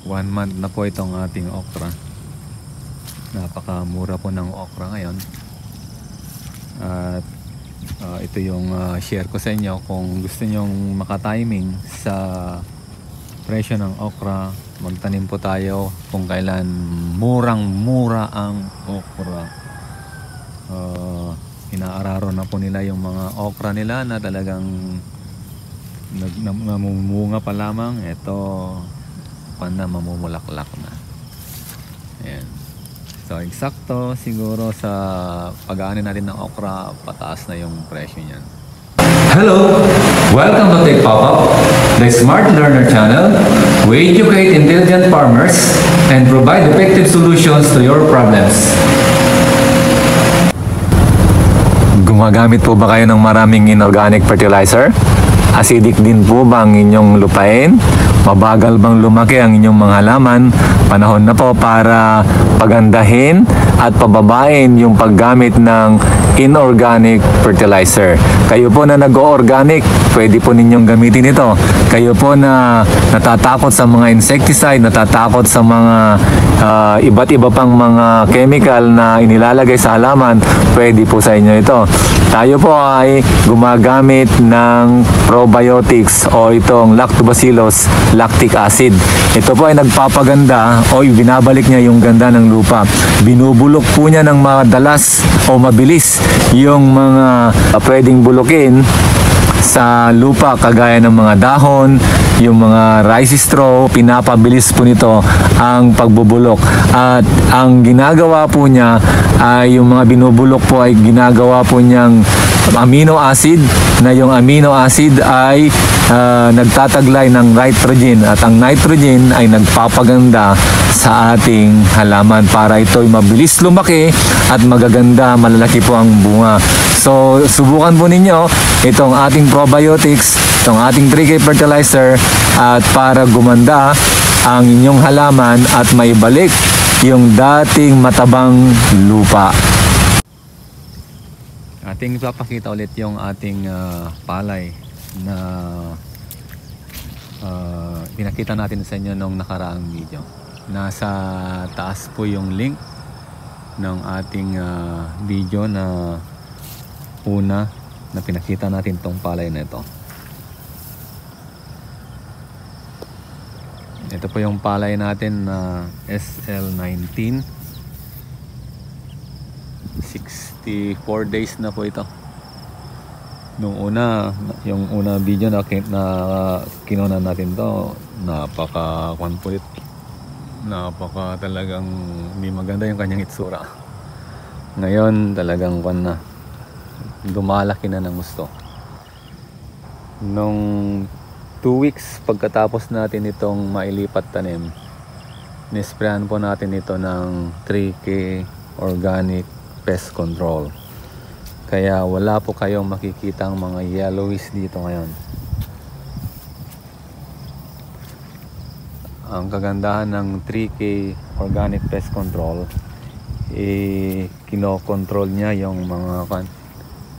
1 month na po itong ating okra. Napakamura po ng okra ngayon. At ito yung share ko sa inyo. Kung gusto nyong makatiming sa presyo ng okra, magtanim po tayo kung kailan murang-mura ang okra. Inaararo na po nila yung mga okra nila na talagang namumunga pa lamang. Ito na mamumulaklak na. Ayan. So eksakto siguro sa pag-aani natin ng okra, pataas na yung presyo niyan. Hello! Welcome to Tech Pop-Up, the Smart Learner channel. We educate intelligent farmers and provide effective solutions to your problems. Gumagamit po ba kayo ng maraming inorganic fertilizer? Acidic din po ba ang inyong lupain? Mabagal bang lumaki ang inyong mga halaman? Panahon na po para pagandahin at pababain yung paggamit ng inorganic fertilizer. Kayo po na nag-o-organic, pwede po ninyong gamitin ito. Kayo po na natatakot sa mga insecticide, natatakot sa mga iba't iba pang mga chemical na inilalagay sa halaman, pwede po sa inyo ito. Tayo po ay gumagamit ng probiotics o itong lactobacillus lactic acid. Ito po ay nagpapaganda o binabalik niya yung ganda ng lupa. Binubulok po niya ng madalas o mabilis yung mga pwedeng bulukin sa lupa kagaya ng mga dahon, yung mga rice straw. Pinapabilis po nito ang pagbubulok. At ang ginagawa po niya ay yung mga binubulok po ay ginagawa po niyang amino acid, na yung amino acid ay nagtataglay ng nitrogen, at ang nitrogen ay nagpapaganda sa ating halaman para ito'y mabilis lumaki at magaganda, malalaki po ang bunga. So subukan po ninyo itong ating probiotics, itong ating 3K fertilizer, at para gumanda ang inyong halaman at maibalik yung dating matabang lupa. Ating ipapakita ulit yung ating palay na pinakita natin sa inyo nung nakaraang video. Nasa taas po yung link ng ating video na una na pinakita natin tong palay na ito. Ito po yung palay natin na SL19. 64 days na po ito. Nung una, yung una video na kinuha natin to, napaka-conflict. Napaka talagang hindi maganda yung kanyang itsura. Ngayon talagang lumalaki na ng gusto. Nung 2 weeks pagkatapos natin itong mailipat tanim, nisprayan po natin ito ng 3K organic pest control. Kaya wala po kayong makikitang mga yellowish dito ngayon. Ang kagandahan ng 3K organic pest control, kinokontrol niya yung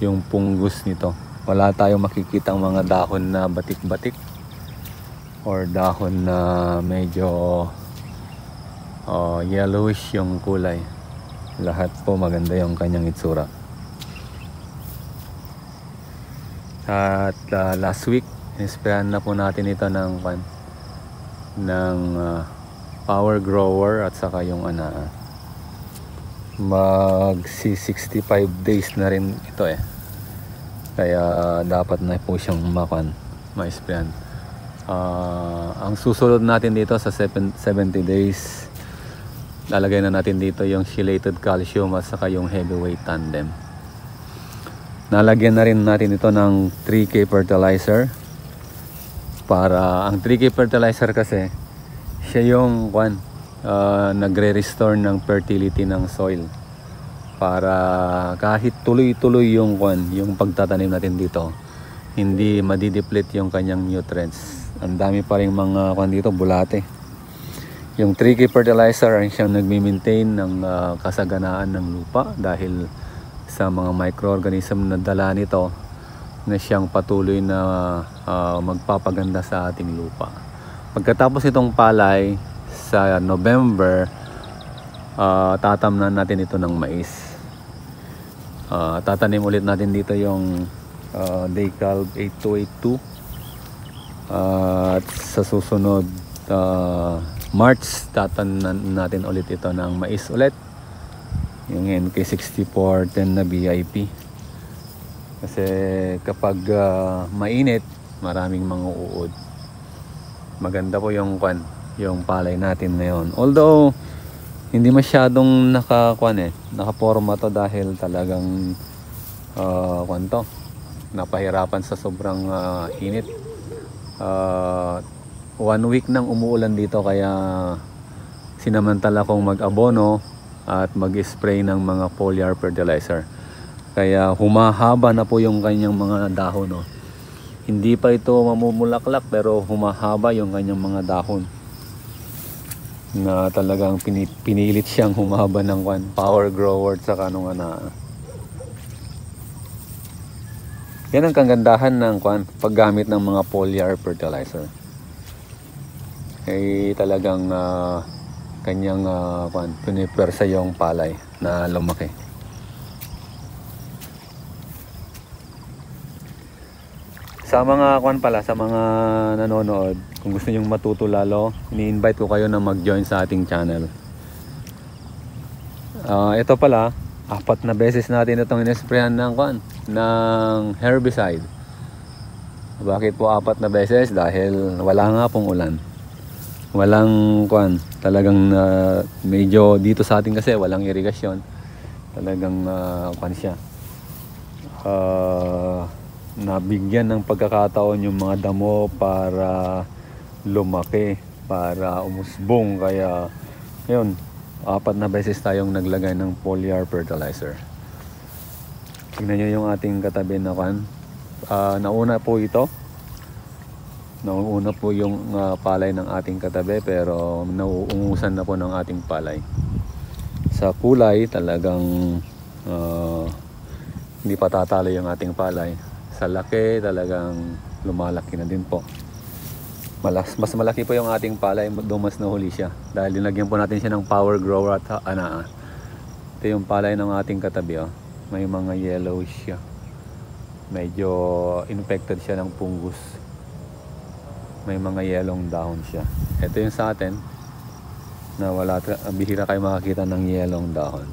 yung fungus nito. Wala tayong makikitang mga dahon na batik-batik or dahon na medyo yellowish yung kulay. Lahat po maganda yung kanyang itsura. At last week, inisprayan na po natin ito ng power grower at saka yung magsi 65 days na rin ito eh. Kaya dapat na po siyang ma-sprayan. Ang susunod natin dito sa 70 days, lalagay na natin dito yung chelated calcium at saka yung heavyweight tandem. Nalagyan na rin natin ito ng 3K fertilizer. Para ang 3K fertilizer kasi siya yung nagre-restore ng fertility ng soil. Para kahit tuloy-tuloy yung pagtatanim natin dito, hindi madideplete yung kanyang nutrients. Ang dami pa rin mga dito, bulate. Yung 3K fertilizer ay siyang nagmi-maintain ng kasaganaan ng lupa dahil sa mga microorganism na dala nito na siyang patuloy na magpapaganda sa ating lupa. Pagkatapos itong palay, sa November, tatamnan natin ito ng mais. Tatanim ulit natin dito yung Dekalb 8282. At sa susunod March, tatanim natin ulit ito ng mais ulit, yung NK6410 na VIP. Kasi kapag mainit, maraming mga uod. Maganda po yung yung palay natin ngayon. Although hindi masyadong nakaporma to dahil talagang to, napahirapan sa sobrang init. 1 week nang umuulan dito, kaya sinamantala kong mag-abono at mag-spray ng mga foliar fertilizer. Kaya humahaba na po yung kanyang mga dahon, no? Hindi pa ito mamumulaklak pero humahaba yung kanyang mga dahon. Na talagang pinilit siyang humaba ng power grower sa Yan ang kagandahan ng paggamit ng mga foliar fertilizer. Ay talagang kanyang pinipersa yung palay na lumaki. Sa mga sa mga nanonood, kung gusto nyong matuto lalo, ini-invite ko kayo na mag-join sa ating channel. Ito pala, 4 na beses natin itong inesprayan ng herbicide. Bakit po 4 na beses? Dahil wala nga pong ulan. Walang talagang medyo dito sa atin kasi walang irigasyon. Talagang siya. Nabigyan ng pagkakataon yung mga damo para lumaki, para umusbong. Kaya yun, 4 na beses tayong naglagay ng foliar fertilizer. Tingnan nyo yung ating katabi na nauna po ito. Nauna po yung palay ng ating katabi, pero nauungusan na po ng ating palay. Sa kulay talagang hindi pa tatalo yung ating palay. Sa laki talagang lumalaki na din po. Mas malaki po yung ating palay, mas nahuli siya dahil dinagyan po natin siya ng power grower at ito yung palay ng ating katabi, oh. May mga yellow siya, medyo infected siya ng fungus, may mga yellowng dahon siya. Ito yung sa atin na bihira kayo makakita ng yellowng dahon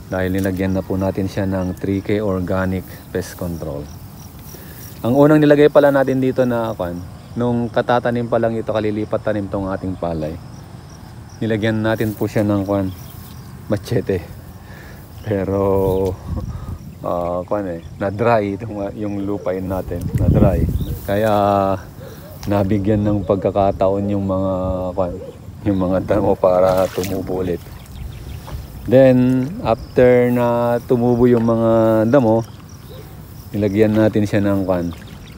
dahil nilagyan na po natin siya ng 3K organic pest control. Ang unang nilagay pala natin dito na nung katatanim pa lang ito, kalilipat tanim tong ating palay, nilagyan natin po siya ng machete. Pero na-dry yung lupain natin, na-dry. Kaya nabigyan ng pagkakataon yung mga damo para tumubo ulit. Then after na tumubo yung mga damo, nilagyan natin siya ng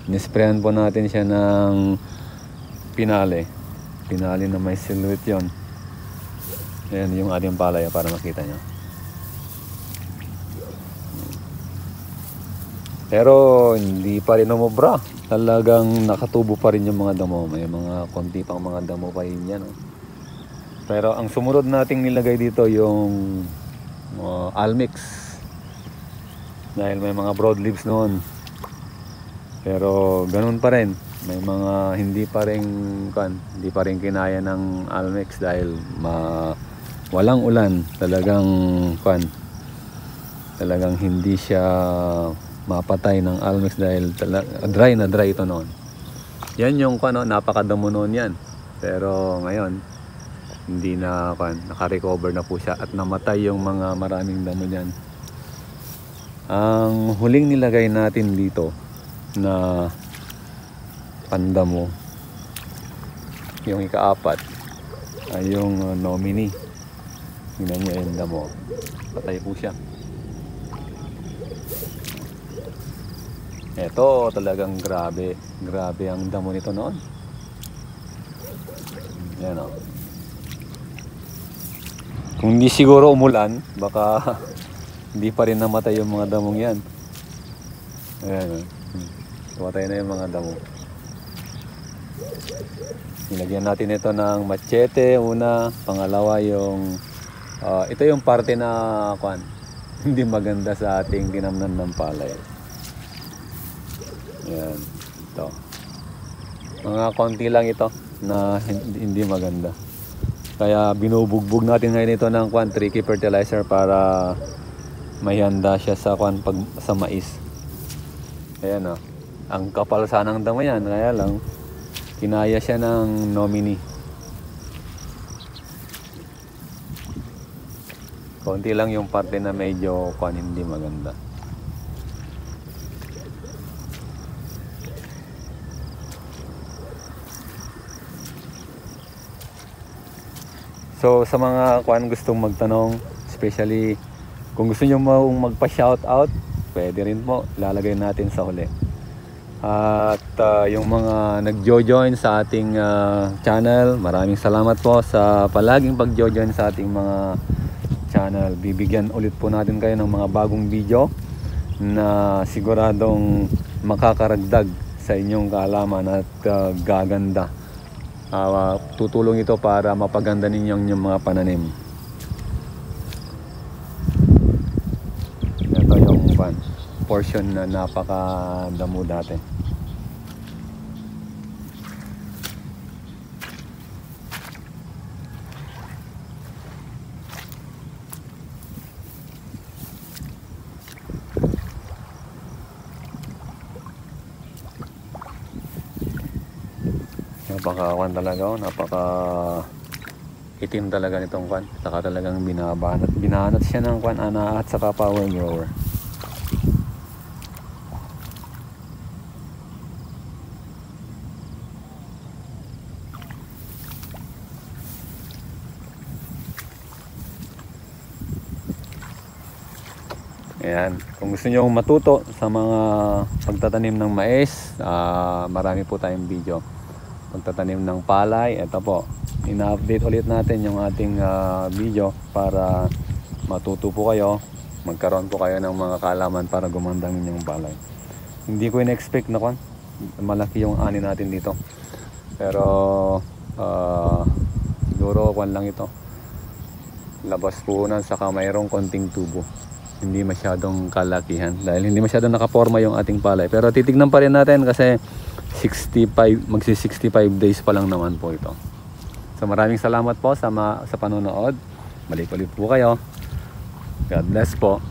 nisprayan po natin siya ng pinali na may silhouette yon. Ayan yung ating palay para makita nyo. Pero hindi pa rin umubra, talagang nakatubo pa rin yung mga damo. May mga konti pang mga damo pa rin yan, oh. Pero ang sumunod nating nilagay dito yung Almix, dahil may mga broadleaves noon. Pero ganun pa rin, may mga hindi pa rin kinaya ng Almix dahil walang ulan. Talagang hindi siya mapatay ng Almix dahil dry na dry ito noon. Yan yung napakadamo noon yan. Pero ngayon hindi na naka-recover na po siya at namatay yung mga maraming damo niyan. Ang huling nilagay natin dito na pandamo, yung ika-4, ay yung nominee. Tingnan nyo yung damo, patay po siya. Eto talagang grabe ang damo nito noon. Yan, oh. Kung hindi siguro umulan, baka hindi pa rin namatay yung mga damong yan. Ayan, namatay na yung mga damo. Nilagyan natin ito ng machete una, pangalawa yung ito yung parte na hindi maganda sa ating dinamnan ng palay. Yan, ito. Mga konti lang ito na hindi maganda. Kaya binubugbog natin ngayon ito ng tricky fertilizer para mahanda siya sa pag sa mais. Ayan o. Ang kapal sana ng damo yan, kaya lang kinaya siya ng nominee. Konti lang yung parte na medyo hindi maganda. So sa mga gustong magtanong, especially kung gusto niyo magpa-shoutout, pwede rin po, lalagay natin sa huli. At yung mga nag-join sa ating channel, maraming salamat po sa palaging pag-join sa ating mga channel. Bibigyan ulit po natin kayo ng mga bagong video na siguradong makakaragdag sa inyong kaalaman at gaganda. Tutulong ito para mapaganda ninyong yung mga pananim. Ito yung portion na napakadamo dati. Napaka itim talaga nitong saka talagang binabanat siya ng ana at saka power grower. Ayan, kung gusto niyo matuto sa mga pagtatanim ng mais, marami po tayong video. Pagtatanim ng palay, ito po, ina-update ulit natin yung ating video para matuto po kayo, magkaroon po kayo ng mga kaalaman para gumanda ang inyong palay. Hindi ko in-expect na malaki yung ani natin dito, pero siguro lang ito, labas puhunan saka mayroong konting tubo, hindi masyadong kalakihan dahil hindi masyadong nakaporma yung ating palay, pero titignan pa rin natin kasi magsi 65 days pa lang naman po ito. So maraming salamat po sa panonood. Balik ulit po kayo. God bless po.